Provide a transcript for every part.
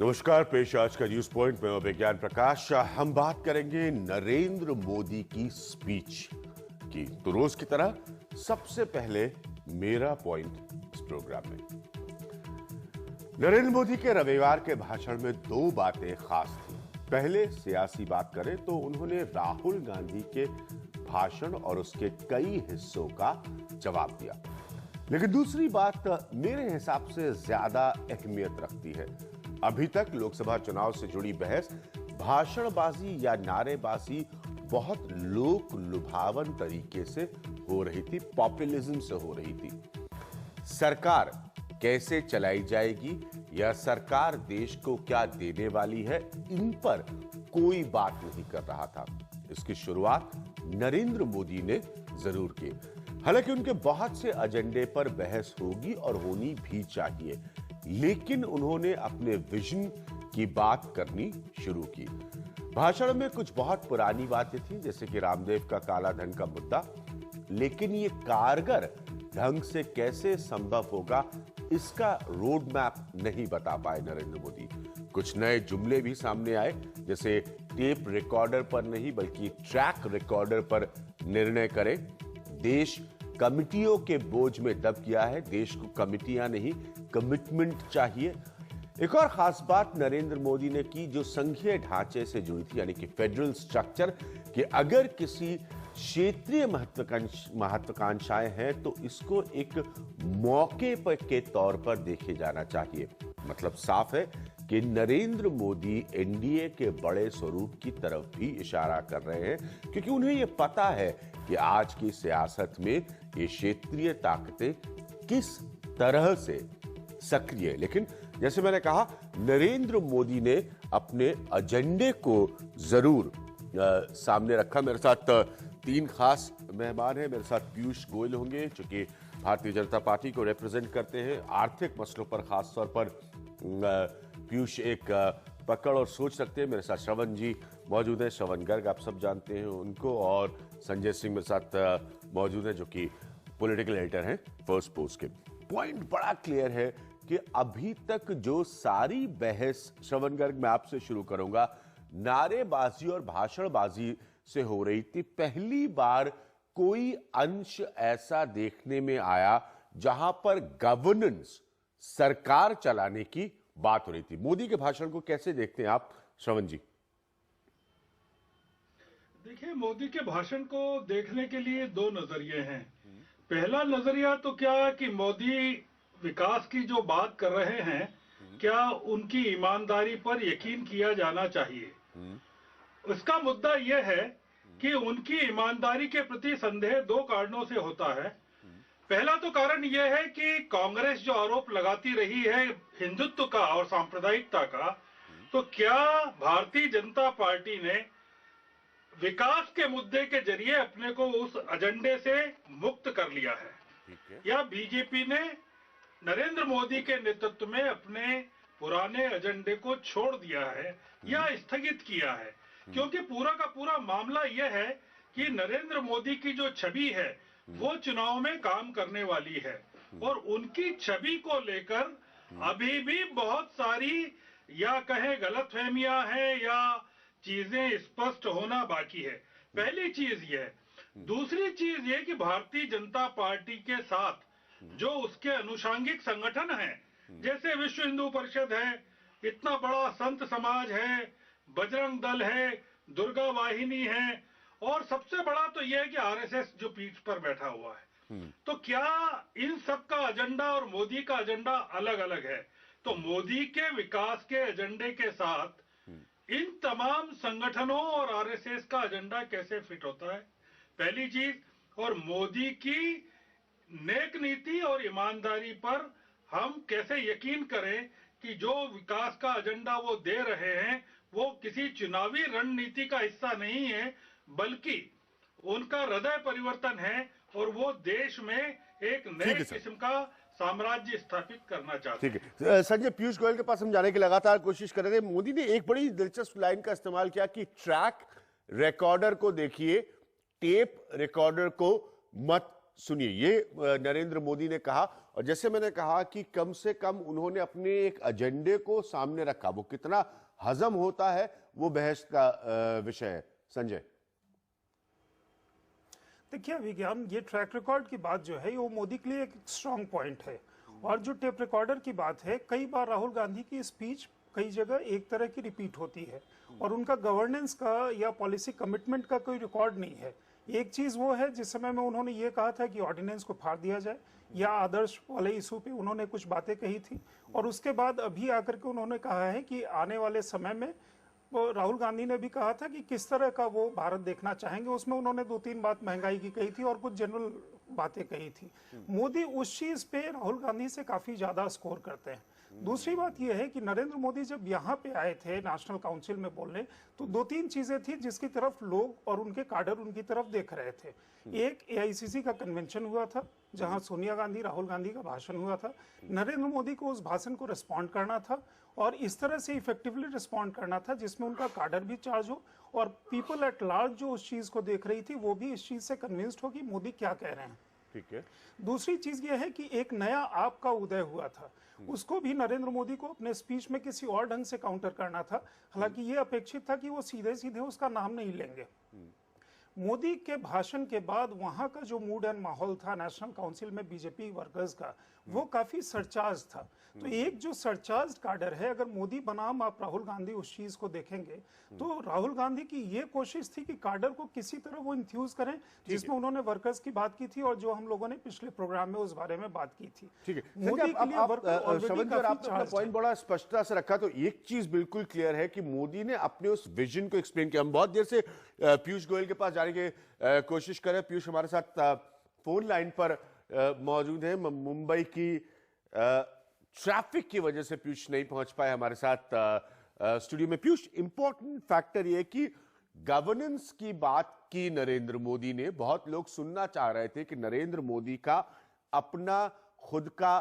नमस्कार, पेश आज का न्यूज पॉइंट में विज्ञान प्रकाश। हम बात करेंगे नरेंद्र मोदी की स्पीच की। तो रोज की तरह सबसे पहले मेरा पॉइंट इस प्रोग्राम में। नरेंद्र मोदी के रविवार के भाषण में दो बातें खास थी। पहले सियासी बात करें तो उन्होंने राहुल गांधी के भाषण और उसके कई हिस्सों का जवाब दिया, लेकिन दूसरी बात मेरे हिसाब से ज्यादा अहमियत रखती है। अभी तक लोकसभा चुनाव से जुड़ी बहस भाषणबाजी या नारेबाजी बहुत लोक लुभावन तरीके से हो रही थी, पॉपुलिज्म से हो रही थी। सरकार कैसे चलाई जाएगी या सरकार देश को क्या देने वाली है, इन पर कोई बात नहीं कर रहा था। इसकी शुरुआत नरेंद्र मोदी ने जरूर की। हालांकि उनके बहुत से एजेंडे पर बहस होगी और होनी भी चाहिए, लेकिन उन्होंने अपने विजन की बात करनी शुरू की। भाषण में कुछ बहुत पुरानी बातें थी, जैसे कि रामदेव का काला धन का मुद्दा, लेकिन ये कारगर ढंग से कैसे संभव होगा, इसका रोड मैप नहीं बता पाए नरेंद्र मोदी। कुछ नए जुमले भी सामने आए, जैसे टेप रिकॉर्डर पर नहीं बल्कि ट्रैक रिकॉर्डर पर निर्णय करें। देश कमिटियों के बोझ में दब गया है, देश को कमिटियां नहीं कमिटमेंट चाहिए। एक और खास बात नरेंद्र मोदी ने की जो संघीय ढांचे से जुड़ी थी, यानी कि फेडरल स्ट्रक्चर, कि अगर किसी क्षेत्रीय महत्वाकांक्षाएं हैं तो इसको एक मौके पर के तौर पर देखे जाना चाहिए। मतलब साफ है कि नरेंद्र मोदी एनडीए के बड़े स्वरूप की तरफ भी इशारा कर रहे हैं, क्योंकि उन्हें यह पता है कि आज की सियासत में ये क्षेत्रीय ताकतें किस तरह से सक्रिय। लेकिन जैसे मैंने कहा, नरेंद्र मोदी ने अपने एजेंडे को जरूर सामने रखा। मेरे साथ तीन खास मेहमान हैं। मेरे साथ पीयूष गोयल होंगे, जो कि भारतीय जनता पार्टी को रिप्रेजेंट करते हैं। आर्थिक मसलों पर खास तौर पर पीयूष एक पकड़ और सोच रखते हैं। मेरे साथ श्रवण जी मौजूद हैं, श्रवण गर्ग आप सब जानते हैं उनको, और संजय सिंह मेरे साथ मौजूद हैं, जो कि पॉलिटिकल एडिटर हैं फर्स्ट पोस्ट के। पॉइंट बड़ा क्लियर है कि अभी तक जो सारी बहस, श्रवण गर्ग मैं आपसे शुरू करूंगा, नारेबाजी और भाषणबाजी से हो रही थी। पहली बार कोई अंश ऐसा देखने में आया जहां पर गवर्नेंस, सरकार चलाने की बात हो रही थी। मोदी के भाषण को कैसे देखते हैं आप, श्रवण जी? देखिए, मोदी के भाषण को देखने के लिए दो नजरिए हैं। पहला नजरिया तो क्या कि मोदी विकास की जो बात कर रहे हैं, क्या उनकी ईमानदारी पर यकीन किया जाना चाहिए। उसका मुद्दा यह है कि उनकी ईमानदारी के प्रति संदेह दो कारणों से होता है। पहला तो कारण यह है कि कांग्रेस जो आरोप लगाती रही है हिंदुत्व का और सांप्रदायिकता का, तो क्या भारतीय जनता पार्टी ने विकास के मुद्दे के जरिए अपने को उस एजेंडे से मुक्त कर लिया है, या बीजेपी ने नरेंद्र मोदी के नेतृत्व में अपने पुराने एजेंडे को छोड़ दिया है या स्थगित किया है। क्योंकि पूरा का पूरा मामला यह है कि नरेंद्र मोदी की जो छवि है वो चुनाव में काम करने वाली है, और उनकी छवि को लेकर अभी भी बहुत सारी, या कहें गलतफहमियां हैं या चीजें स्पष्ट होना बाकी है। पहली चीज यह। दूसरी चीज यह कि भारतीय जनता पार्टी के साथ जो उसके अनुषांगिक संगठन हैं, जैसे विश्व हिंदू परिषद है, इतना बड़ा संत समाज है, बजरंग दल है, दुर्गा वाहिनी है, और सबसे बड़ा तो यह है कि आरएसएस जो पीठ पर बैठा हुआ है। तो क्या इन सब का एजेंडा और मोदी का एजेंडा अलग अलग है? तो मोदी के विकास के एजेंडे के साथ इन तमाम संगठनों और आरएसएस का एजेंडा कैसे फिट होता है, पहली चीज। और मोदी की नेक नीति और ईमानदारी पर हम कैसे यकीन करें कि जो विकास का एजेंडा वो दे रहे हैं वो किसी चुनावी रणनीति का हिस्सा नहीं है, बल्कि उनका हृदय परिवर्तन है, और वो देश में एक नए किस्म का साम्राज्य स्थापित करना चाहते हैं। ठीक है संजय, पीयूष गोयल के पास हम जाने की लगातार कोशिश कर रहे थे। मोदी ने एक बड़ी दिलचस्प लाइन का इस्तेमाल किया कि ट्रैक रिकॉर्डर को देखिए, टेप रिकॉर्डर को मत सुनिए, ये नरेंद्र मोदी ने कहा, और जैसे मैंने कहा कि कम से कम उन्होंने अपने एक एजेंडे को सामने रखा। वो कितना हजम होता है वो बहस का विषय है। संजय, देखिए विज्ञान, ये ट्रैक रिकॉर्ड की बात जो है वो मोदी के लिए एक स्ट्रांग पॉइंट है। और जो टेप रिकॉर्डर की बात है, कई बार राहुल गांधी की स्पीच कई जगह एक तरह की रिपीट होती है और उनका गवर्नेंस का या पॉलिसी कमिटमेंट का कोई रिकॉर्ड नहीं है। एक चीज वो है जिस समय में उन्होंने ये कहा था कि ऑर्डिनेंस को फाड़ दिया जाए, या आदर्श वाले इशू पे उन्होंने कुछ बातें कही थी, और उसके बाद अभी आकर के उन्होंने कहा है कि आने वाले समय में वो राहुल गांधी ने भी कहा था कि किस तरह का वो भारत देखना चाहेंगे। उसमें उन्होंने 2-3 बात महंगाई की कही थी और कुछ जनरल बातें कही थी। मोदी उस चीज पे राहुल गांधी से काफी ज्यादा स्कोर करते हैं। दूसरी बात यह है कि नरेंद्र मोदी जब यहाँ पे आए थे नेशनल काउंसिल में बोलने, तो 2-3 चीजें थी जिसकी तरफ लोग और उनके काडर उनकी तरफ देख रहे थे। एक एआईसीसी का कन्वेंशन हुआ था जहां सोनिया गांधी राहुल गांधी का भाषण हुआ था। नरेंद्र मोदी को उस भाषण को रिस्पॉन्ड करना था और इस तरह से इफेक्टिवली रिस्पॉन्ड करना था जिसमें उनका काडर भी चार्ज हो और पीपल एट लार्ज जो उस चीज को देख रही थी वो भी इस चीज से कन्विंस्ड हो कि मोदी क्या कह रहे हैं। ठीक है। दूसरी चीज यह है कि एक नया आप का उदय हुआ था, उसको भी नरेंद्र मोदी को अपने स्पीच में किसी और ढंग से काउंटर करना था। हालांकि ये अपेक्षित था कि वो सीधे सीधे उसका नाम नहीं लेंगे। मोदी के भाषण के बाद वहां का जो मूड एंड माहौल था नेशनल काउंसिल में बीजेपी वर्कर्स का, वो काफी सरचार्ज था। तो एक जो सरचार्ज काडर है, अगर मोदी बनाम आप राहुल गांधी उस चीज को देखेंगे तो राहुल गांधी की ये कोशिश थी कि काडर को किसी तरह वो इंफ्यूज करें, जिसमें उन्होंने वर्कर्स की बात की थी और जो हम लोगों ने पिछले प्रोग्राम में उस बारे में बात की थी। ठीक है, मोदी के लिए आपने पॉइंट बड़ा स्पष्टता से रखा। तो एक चीज बिल्कुल क्लियर है कि मोदी ने अपने उस विजन को एक्सप्लेन किया। हम बहुत देर से पीयूष गोयल के पास जाने की कोशिश करें। पीयूष हमारे साथ फोन लाइन पर मौजूद है। मुंबई की ट्रैफिक की वजह से पीयूष नहीं पहुंच पाए हमारे साथ स्टूडियो में। पीयूष, इंपॉर्टेंट फैक्टर ये कि गवर्नेंस की बात की नरेंद्र मोदी ने। बहुत लोग सुनना चाह रहे थे कि नरेंद्र मोदी का अपना खुद का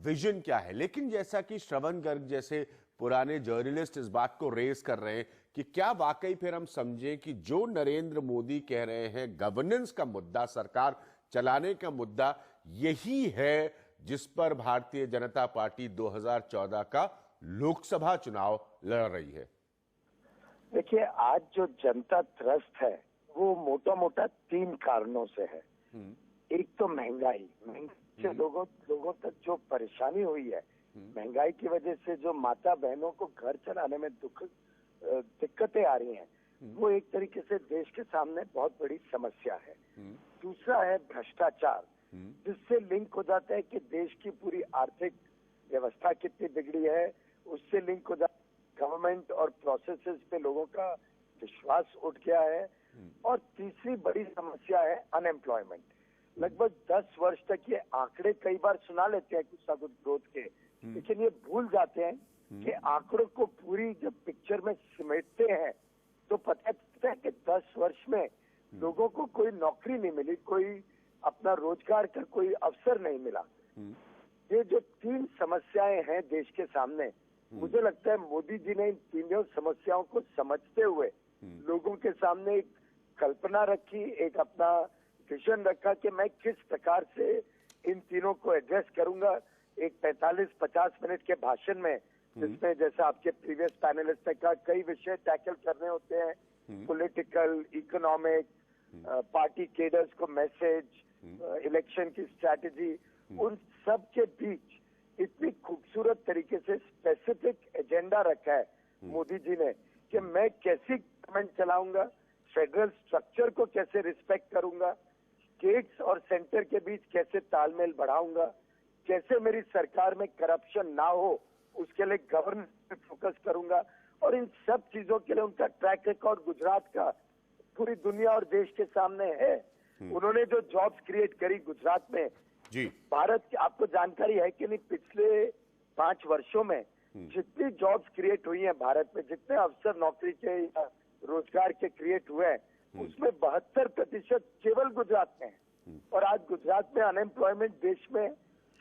विजन क्या है, लेकिन जैसा कि श्रवण गर्ग जैसे पुराने जर्नलिस्ट इस बात को रेज कर रहे हैं कि क्या वाकई फिर हम समझें कि जो नरेंद्र मोदी कह रहे हैं गवर्नेंस का मुद्दा, सरकार चलाने का मुद्दा, यही है जिस पर भारतीय जनता पार्टी 2014 का लोकसभा चुनाव लड़ रही है। देखिए, आज जो जनता त्रस्त है वो मोटा मोटा 3 कारणों से है। एक तो महंगाई से लोगों तक जो परेशानी हुई है, महंगाई की वजह से जो माता बहनों को घर चलाने में दिक्कतें आ रही हैं, वो एक तरीके से देश के सामने बहुत बड़ी समस्या है। दूसरा है भ्रष्टाचार, जिससे लिंक हो जाता है कि देश की पूरी आर्थिक व्यवस्था कितनी बिगड़ी है, उससे लिंक हो जाता है गवर्नमेंट और प्रोसेसेस पे लोगों का विश्वास उठ गया है। और तीसरी बड़ी समस्या है अनएम्प्लॉयमेंट। लगभग 10 वर्ष तक ये आंकड़े कई बार सुना लेते हैं कुछ ना कुछ ग्रोथ के, लेकिन ये भूल जाते हैं कि आंकड़ों को पूरी जब पिक्चर में समेटते हैं तो पता चलता है कि 10 वर्ष में लोगों को कोई नौकरी नहीं मिली, कोई अपना रोजगार का कोई अवसर नहीं मिला। ये जो 3 समस्याएं हैं देश के सामने, मुझे लगता है मोदी जी ने इन तीनों समस्याओं को समझते हुए लोगों के सामने एक कल्पना रखी, एक अपना विजन रखा कि मैं किस प्रकार से इन तीनों को एड्रेस करूंगा। एक 45-50 मिनट के भाषण में, जिसमें जैसा आपके प्रीवियस पैनलिस्ट ने कहा, कई विषय टैकल करने होते हैं, पॉलिटिकल, इकोनॉमिक, पार्टी केडर्स को मैसेज, इलेक्शन की स्ट्रैटेजी, उन सब के बीच इतनी खूबसूरत तरीके से स्पेसिफिक एजेंडा रखा है मोदी जी ने कि मैं कैसी गवर्नमेंट चलाऊंगा, फेडरल स्ट्रक्चर को कैसे रिस्पेक्ट करूंगा, स्टेट्स और सेंटर के बीच कैसे तालमेल बढ़ाऊंगा, कैसे मेरी सरकार में करप्शन ना हो उसके लिए गवर्नेंस पे फोकस करूंगा। और इन सब चीजों के लिए उनका ट्रैक रिकॉर्ड गुजरात का पूरी दुनिया और देश के सामने है। उन्होंने जो जॉब्स क्रिएट करी गुजरात में जी, भारत की आपको जानकारी है कि नहीं, पिछले 5 वर्षों में जितनी जॉब्स क्रिएट हुई हैं भारत में, जितने अवसर नौकरी के या रोजगार के क्रिएट हुए हैं, उसमें 72% केवल गुजरात में है। और आज गुजरात में अनएम्प्लॉयमेंट देश में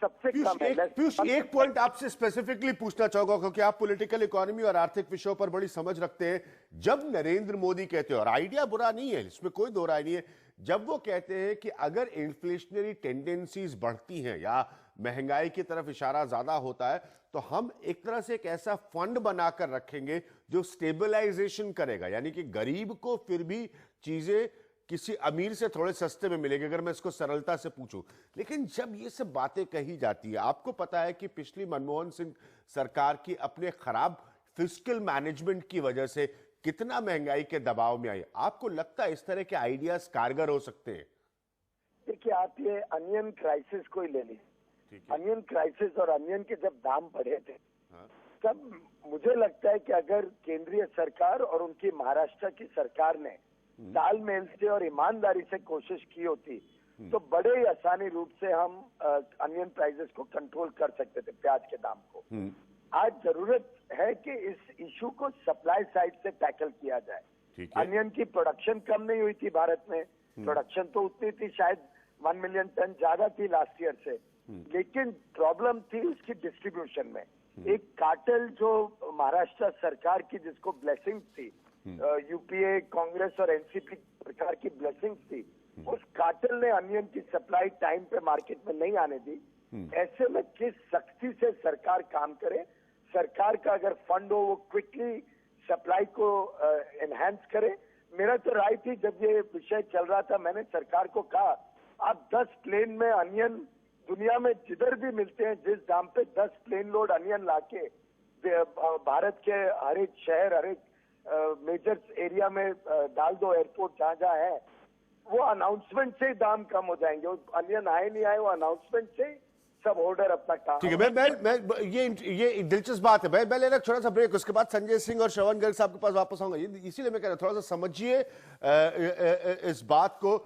सबसे कम है। पीयूष, एक पॉइंट आपसे स्पेसिफिकली पूछना चाहूंगा, क्योंकि आप पॉलिटिकल इकोनॉमी और आर्थिक विषयों पर बड़ी समझ रखते हैं। जब नरेंद्र मोदी कहते हैं, और आइडिया बुरा नहीं है, इसमें कोई दो राय नहीं है, जब वो कहते हैं कि अगर इन्फ्लेशनरी टेंडेंसीज बढ़ती हैं या महंगाई की तरफ इशारा ज्यादा होता है तो हम एक तरह से एक ऐसा फंड बनाकर रखेंगे जो स्टेबलाइजेशन करेगा, यानी कि गरीब को फिर भी चीजें किसी अमीर से थोड़े सस्ते में मिलेंगे, अगर मैं इसको सरलता से पूछूं। लेकिन जब ये सब बातें कही जाती है, आपको पता है कि पिछली मनमोहन सिंह सरकार की अपने खराब फिस्कल मैनेजमेंट की वजह से कितना महंगाई के दबाव में आई। आपको लगता है इस तरह के आइडियाज कारगर हो सकते हैं? देखिए, आप ये अनियन क्राइसिस को ही ले लीजिए। अनियन क्राइसिस और अनियन के जब दाम बढ़े थे, तब मुझे लगता है कि अगर केंद्रीय सरकार और उनकी महाराष्ट्र की सरकार ने तालमेल से और ईमानदारी से कोशिश की होती तो बड़े ही आसानी रूप से हम अनियन प्राइसेस को कंट्रोल कर सकते थे, प्याज के दाम को। आज जरूरत है कि इस इशू को सप्लाई साइड से टैकल किया जाए। अनियन की प्रोडक्शन कम नहीं हुई थी भारत में, प्रोडक्शन तो उतनी थी, शायद 1 मिलियन टन ज्यादा थी लास्ट ईयर से, लेकिन प्रॉब्लम थी उसकी डिस्ट्रीब्यूशन में। एक कार्टेल जो महाराष्ट्र सरकार की, जिसको ब्लेसिंग थी, यूपीए, कांग्रेस और एनसीपी सरकार की ब्लेसिंग थी, उस कार्टेल ने अनियन की सप्लाई टाइम पे मार्केट में नहीं आने दी। ऐसे में किस सख्ती से सरकार काम करे, सरकार का अगर फंड हो वो क्विकली सप्लाई को एनहांस करे। मेरा तो राय थी, जब ये विषय चल रहा था, मैंने सरकार को कहा आप 10 प्लेन में अनियन, दुनिया में जिधर भी मिलते हैं जिस दाम पे, 10 प्लेन लोड अनियन लाके भारत के हर एक शहर, हर एक मेजर एरिया में डाल दो, एयरपोर्ट जहाँ जहाँ है, वो अनाउंसमेंट से ही दाम कम हो जाएंगे। वो अनियन आए नहीं आए, वो अनाउंसमेंट से सब ऑर्डर अपना काम। ठीक है, मैं ये दिलचस्प बात है। मैं लेना छोटा सा ब्रेक, उसके बाद संजय सिंह और श्रवण गर्ग साहब के पास वापस आऊंगा। इसीलिए मैं कह रहा थोड़ा सा समझिए इस बात को।